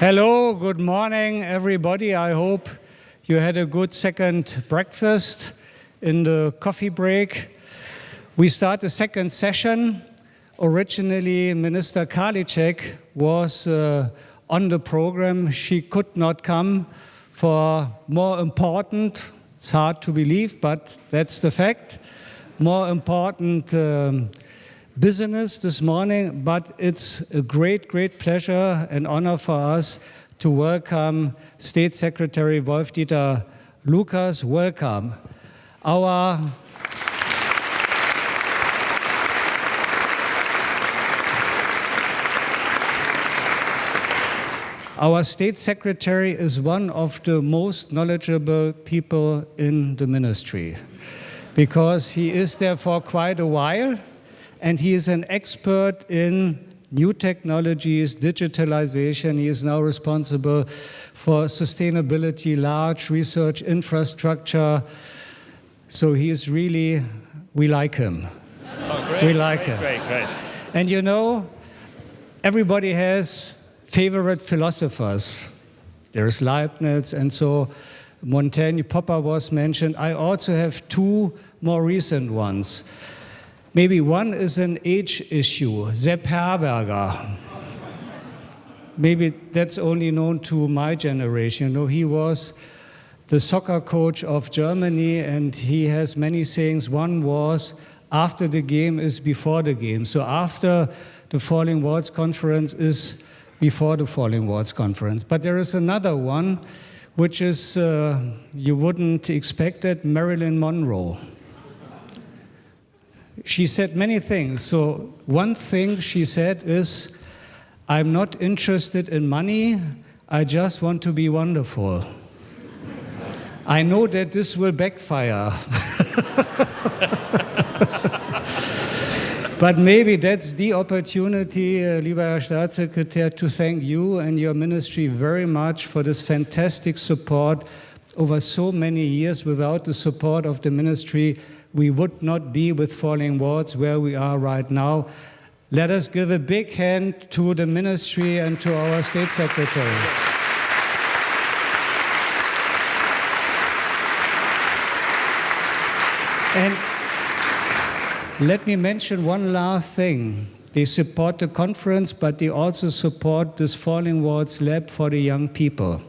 Hello, good morning, everybody. I hope you had a good second breakfast in the coffee break. We start the second session. Originally, Minister Karliczek was on the program. She could not come for more important, it's hard to believe, but that's the fact, more important business this morning, but it's a great pleasure and honor for us to welcome State Secretary Wolf-Dieter Lukas. Welcome. Our State Secretary is one of the most knowledgeable people in the ministry because he is there for quite a while. And he is an expert in new technologies, digitalization. He is now responsible for sustainability, large research infrastructure. So he is really, we like him. Oh, great, we like him. Great. And you know, everybody has favorite philosophers. There's Leibniz, and so Montaigne, Popper was mentioned. I also have two more recent ones. Maybe one is an age issue, Sepp Herberger. Maybe that's only known to my generation. You know, he was the soccer coach of Germany, and he has many sayings. One was, after the game is before the game. So after the Falling Walls Conference is before the Falling Walls Conference. But there is another one, which is, you wouldn't expect it, Marilyn Monroe. She said many things. So one thing she said is, I'm not interested in money, I just want to be wonderful. I know that this will backfire. But maybe that's the opportunity, lieber Herr Staatssekretär, to thank you and your ministry very much for this fantastic support over so many years. Without the support of the ministry, we would not be with Falling Walls where we are right now. Let us give a big hand to the ministry and to our State Secretary. And let me mention one last thing. They support the conference, but they also support this Falling Walls Lab for the young people.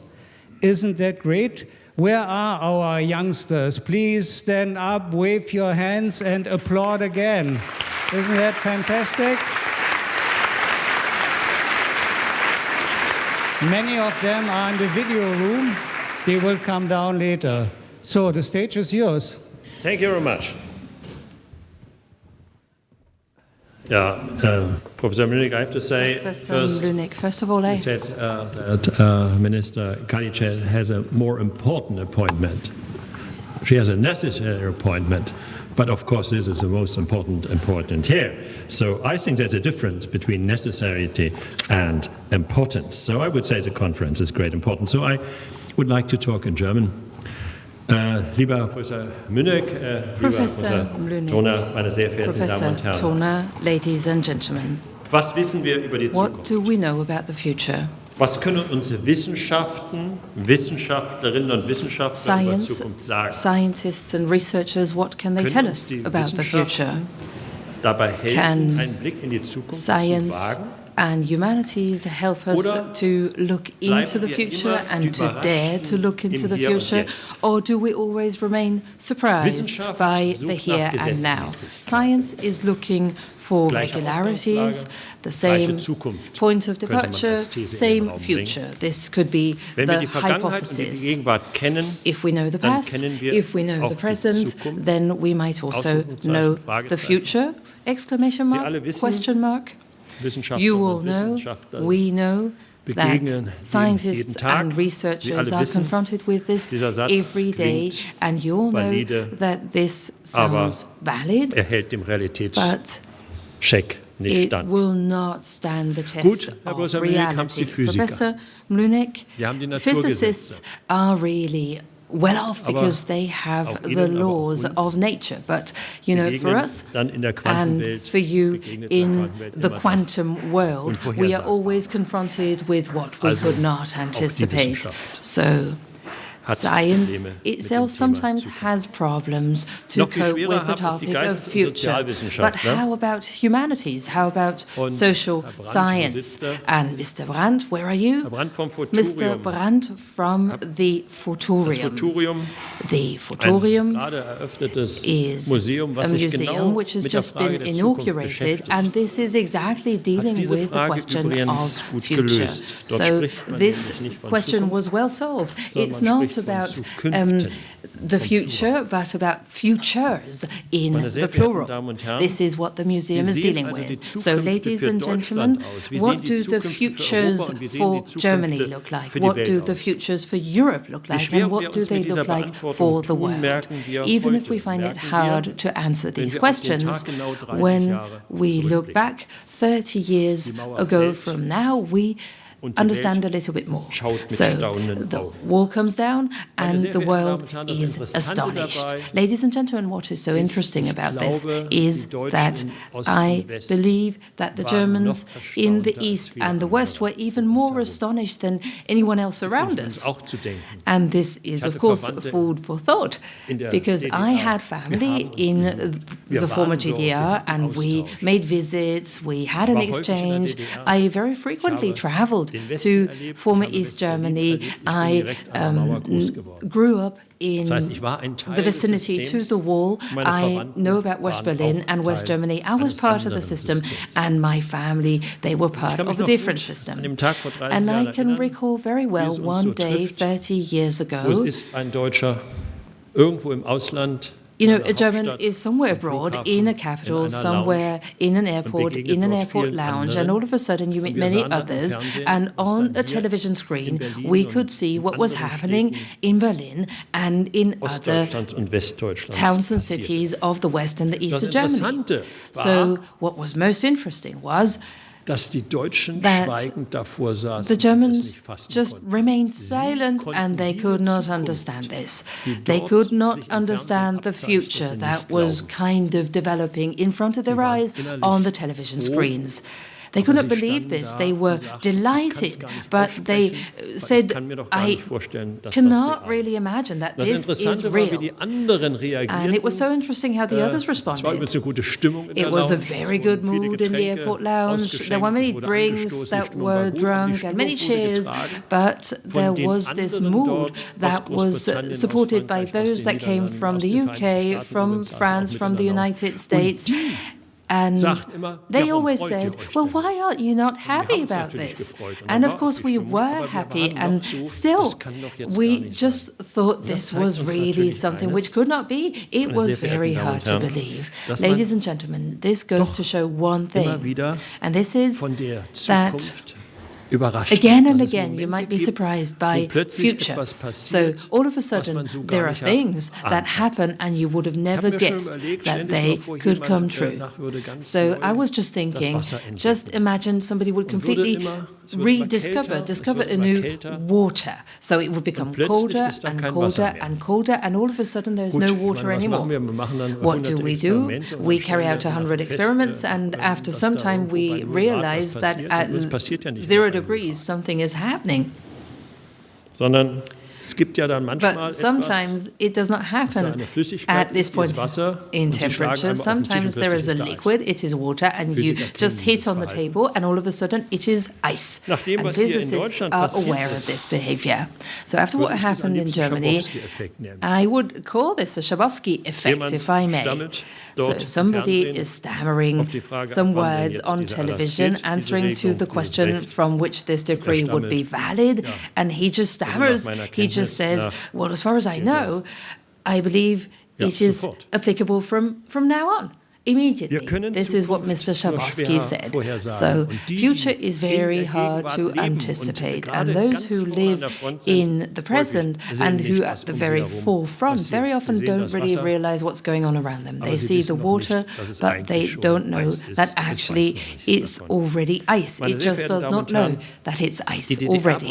Isn't that great? Where are our youngsters? Please stand up, wave your hands, and applaud again. Isn't that fantastic? Many of them are in the video room. They will come down later. So the stage is yours. Thank you very much. Professor Mlynk, I have to say, first of all, I said that Minister Karliczek has a more important appointment. She has a necessary appointment, but of course this is the most important here. So I think there's a difference between necessity and importance. So I would say the conference is great importance. So I would like to talk in German. Lieber Professor Mlynk, lieber Professor Toner, meine sehr verehrten Damen und Herren. Toner, ladies and gentlemen. Was wissen wir über die Zukunft? What do we know about the future? Was können uns Wissenschaften, Wissenschaftlerinnen und Wissenschaftler über die Zukunft sagen? Scientists and researchers, what can they tell us about the future? Dabei helfen, einen Blick in die Zukunft zu wagen? And humanities help us to look into the future and to dare to look into the future, or do we always remain surprised by the here and now? Science is looking for regularities, the same point of departure, same future. This could be the hypothesis. If we know the past, if we know the present, then we might also know the future? Exclamation mark, question mark. You all know, we know, that scientists and researchers are confronted with this every day, and you all know that this sounds valid, but it will not stand the test of reality. Professor Mlynk, physicists are really well off because they have the laws of nature. But, for us and for you in the quantum world, we are always confronted with what we could not anticipate. So science itself sometimes has problems to cope with the topic of future. But how about humanities? How about social science? And Mr. Brandt, where are you? Mr. Brandt from the Futurium. The Futurium is a museum which has just been inaugurated, and this is exactly dealing with the question of future. So this question was well solved. It's not about the future, but about futures in the plural. This is what the museum is dealing with. So, ladies and gentlemen, what do the futures for Germany look like? What do the futures for Europe look like? And what do they look like for the world? Even if we find it hard to answer these questions, when we look back 30 years ago from now, we understand a little bit more. So the wall comes down and the world is astonished. Ladies and gentlemen, what is so interesting about this is that I believe that the Germans in the East and the West were even more astonished than anyone else around us. And this is, of course, food for thought, because I had family in the former GDR and we made visits, we had an exchange. I very frequently traveled to former East Germany. I grew up in the vicinity to the wall. I know about West Berlin and West Germany. I was part of the system, and my family, they were part of a different system. And I can recall very well one day 30 years ago, a German is somewhere abroad, in a capital, somewhere in an airport lounge, and all of a sudden you meet many others, and on a television screen we could see what was happening in Berlin and in other towns and cities of the West and the East of Germany. So what was most interesting was that the Germans just remained silent, and they could not understand this. They could not understand the future that was kind of developing in front of their eyes on the television screens. They could not believe this. They were delighted, but they said, I cannot really imagine that this is real. And it was so interesting how the others responded. It was a very good mood in the airport lounge. There were many drinks that were drunk and many cheers, but there was this mood that was supported by those that came from the UK, from France, from the United States. And they always said, well, why aren't you not happy about this? And of course we were happy, and still we just thought this was really something which could not be. It was very hard to believe. Ladies and gentlemen, this goes to show one thing, and this is that again and again, you might be surprised by future. So all of a sudden, there are things that happen and you would have never guessed that they could come true. So I was just thinking, just imagine somebody would completely discover a new water. So it would become colder and colder and colder, and all of a sudden there's no water anymore. What do? We carry out 100 experiments, and after some time we realize that at 0 degrees something is happening. But sometimes it does not happen at this point in temperature. Sometimes there is a liquid, it is water, and you just hit on the table and all of a sudden it is ice. And physicists are aware of this behavior. So after what happened in Germany, I would call this a Przewalskis effect, if I may. So somebody is stammering some words on television, answering to the question from which this decree would be valid, and he just stammers. He just says, well, as far as I know, I believe it is applicable from now on. immediately. This is what Mr. Przewalskis said. So, future is very hard to anticipate, and those who live in the present and who at the very forefront very often don't really realize what's going on around them. They see the water, but they don't know that actually it's already ice. It just does not know that it's ice already.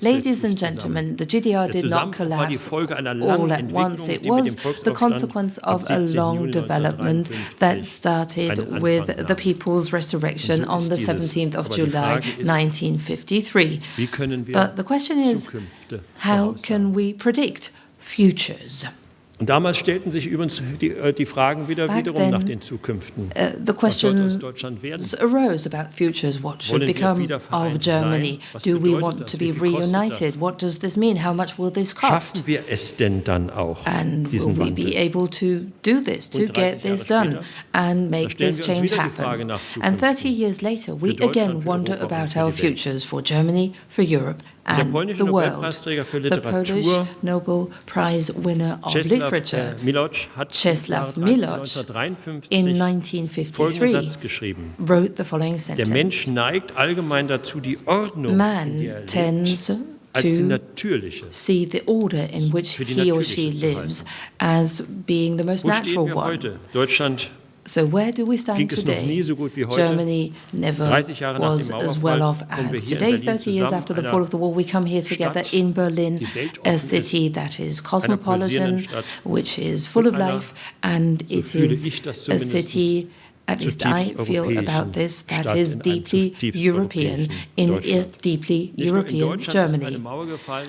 Ladies and gentlemen, the GDR did not collapse all at once. It was the consequence of a long development that started with the People's Resurrection on the 17th of July 1953. But the question is, how can we predict futures? Und damals stellten sich übrigens die Fragen wiederum nach den Zukünften. The questions arose about futures. What should become of Germany? Do we want to be reunited? What does this mean? How much will this cost? Schaffen wir es denn dann auch, and will we be able to do this, to get this done and make this change happen? And 30 years later, we again wonder about our futures for Germany, for Europe, and the world. The Polish Nobel Prize winner of literature, Czesław Milosz, in 1953 wrote the following sentence: Man tends to see the order in which he or she lives as being the most natural one. So where do we stand today? Germany never was as well off as today. 30 years after the fall of the wall, we come here together in Berlin, a city that is cosmopolitan, which is full of life, and it is a city, at least I feel about this, that is deeply European, in a deeply European Germany.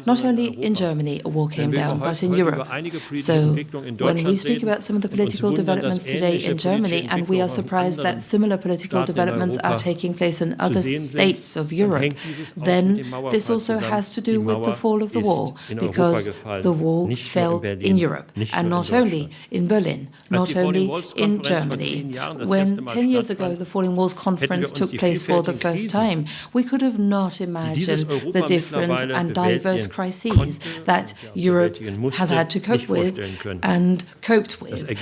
Not only in Germany a wall came down, but in Europe. So when we speak about some of the political developments today in Germany, and we are surprised that similar political developments are taking place in other states of Europe, then this also has to do with the fall of the wall, because the wall fell in Europe, and not only in Berlin, not only in Germany. When 10 years ago the Falling Walls Conference took place for the first time, we could have not imagined the different and diverse crises that Europe has had to cope with and coped with. And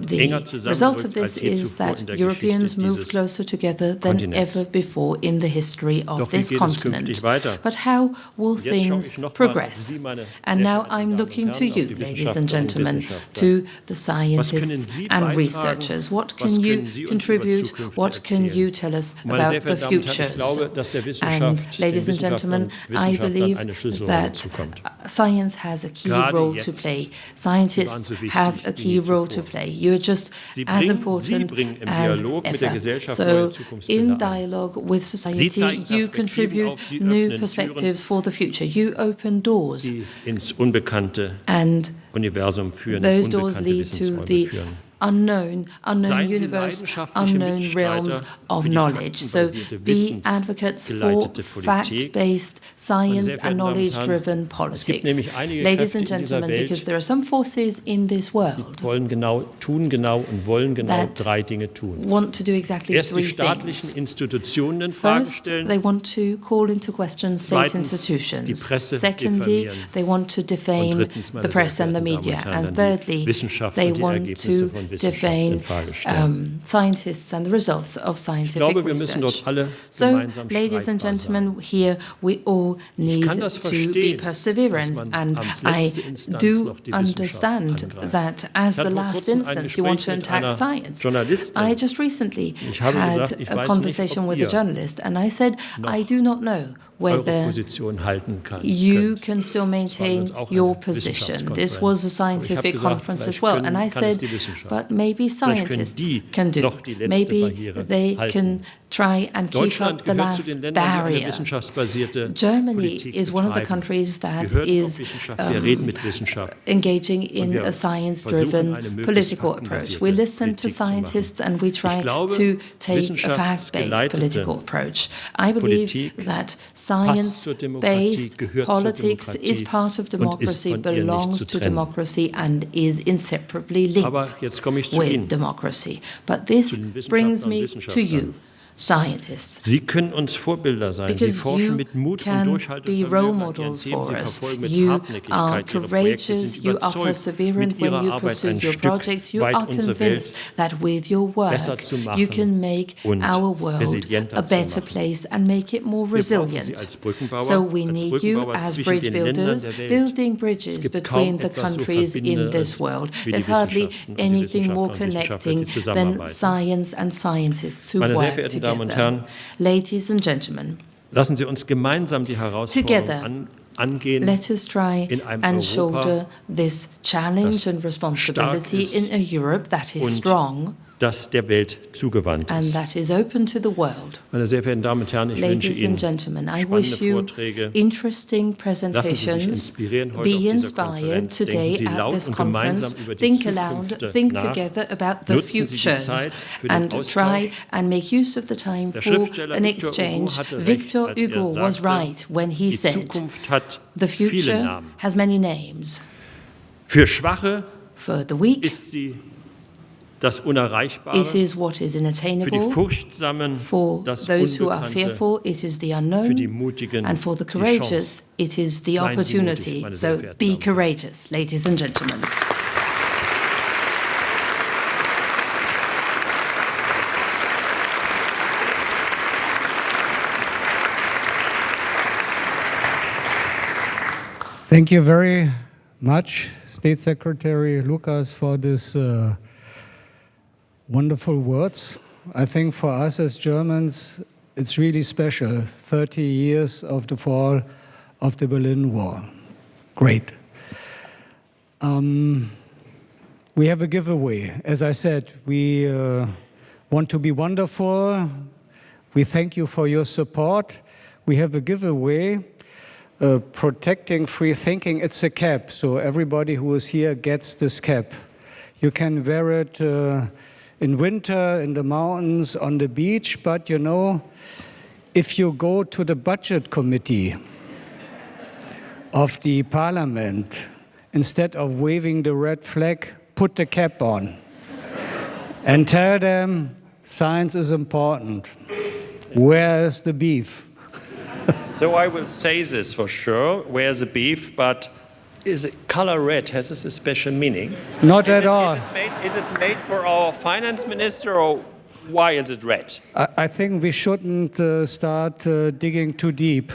the result of this is that Europeans moved closer together than ever before in the history of this continent. But how will things progress? And now I'm looking to you, ladies and gentlemen, to the scientists and researchers. What can you contribute? What can you tell us about the futures? And ladies and gentlemen, I believe that science has a key role to play. Scientists have a key role to play. You're just as important as ever. So in dialogue with society, you contribute new perspectives for the future. You open doors. And those doors lead to the unknown universe, unknown realms of knowledge. So be advocates for fact-based, science and knowledge-driven politics. Ladies and gentlemen, because there are some forces in this world that want to do exactly three things. First, they want to call into question state institutions. Secondly, they want to defame the press and the media. And thirdly, they want to defame scientists and the results of scientific research. So, ladies and gentlemen, here we all need to be perseverant, and I do understand that as the last instance you want to attack science. I just recently had a conversation with a journalist, and I said, I do not know whether you can still maintain your position. This was a scientific conference as well. And I said, but maybe scientists can do. Maybe they can try and keep up the last barrier. Germany is one of the countries that is engaging in a science-driven political approach. We listen to scientists and we try to take a fact-based political approach. I believe that science-based politics is part of democracy, belongs to democracy, and is inseparably linked with democracy. But this brings me to you, scientists. Sie können uns Vorbilder sein. Sie forschen mit Mut und Durchhaltevermögen an ihren Themen. Sie verfolgen mit Hartnäckigkeit ihre Projekte. Sie sind überzeugt, mit ihrer Arbeit ein Stück weit unsere Welt besser zu machen und resilienter zu machen. Wir brauchen Sie als Brückenbauer, So we als need you Brückenbauer as zwischen bridge den Ländern builders, der Welt. building bridges Es gibt between kaum the etwas so countries in this Verbindendes world. wie die There's hardly Wissenschaften und die anything more Wissenschaftler und Wissenschaftler, connecting die than zusammenarbeiten. science and scientists who Meine sehr work verehrten Damen und together. Herren, Ladies and gentlemen, lassen Sie uns gemeinsam die together, Herausforderung angehen, let us try in einem and Europa, shoulder this challenge and responsibility in a Europe that is strong das der Welt zugewandt and ist. that is open to the world. Meine sehr verehrten Damen und Herren, ich wünsche Ladies Ihnen and gentlemen, I spannende wish you Vorträge. interesting Lassen Sie sich presentations. inspirieren heute Be auf dieser inspired Konferenz. today Denken Sie at laut this und conference. gemeinsam über die Think aloud, Zukunft think nach. together about the Nutzen Sie die futures Zeit für den and Austausch. try and make use of the time Der for Schriftsteller an Victor Hugo exchange. hatte recht, Victor als er Hugo was sagte, right when he die said, Zukunft hat the viele future Namen. has many names. Für Schwache For the weak, ist sie das Unerreichbare. it is what is Für die inattainable. Furchtsamen For das those who are Unbekannte. fearful, it is the Für die unknown. Mutigen And for the die courageous, Chance. it is the Seien Sie opportunity. mutig, meine sehr So verehrten be Damen und Herren. courageous, ladies and gentlemen. Thank you very much, State Secretary Lukas, for this wonderful words. I think for us as Germans, it's really special. 30 years of the fall of the Berlin Wall. Great. We have a giveaway. As I said, we want to be wonderful. We thank you for your support. We have a giveaway. Protecting free thinking, it's a cap, so everybody who is here gets this cap. You can wear it in winter, in the mountains, on the beach, but you know, if you go to the budget committee of the parliament, instead of waving the red flag, put the cap on and tell them science is important. Where is the beef? So I will say this for sure, where's the beef, but is it color red, has this a special meaning? Not at all. Is it made for our finance minister, or why is it red? I think we shouldn't start digging too deep.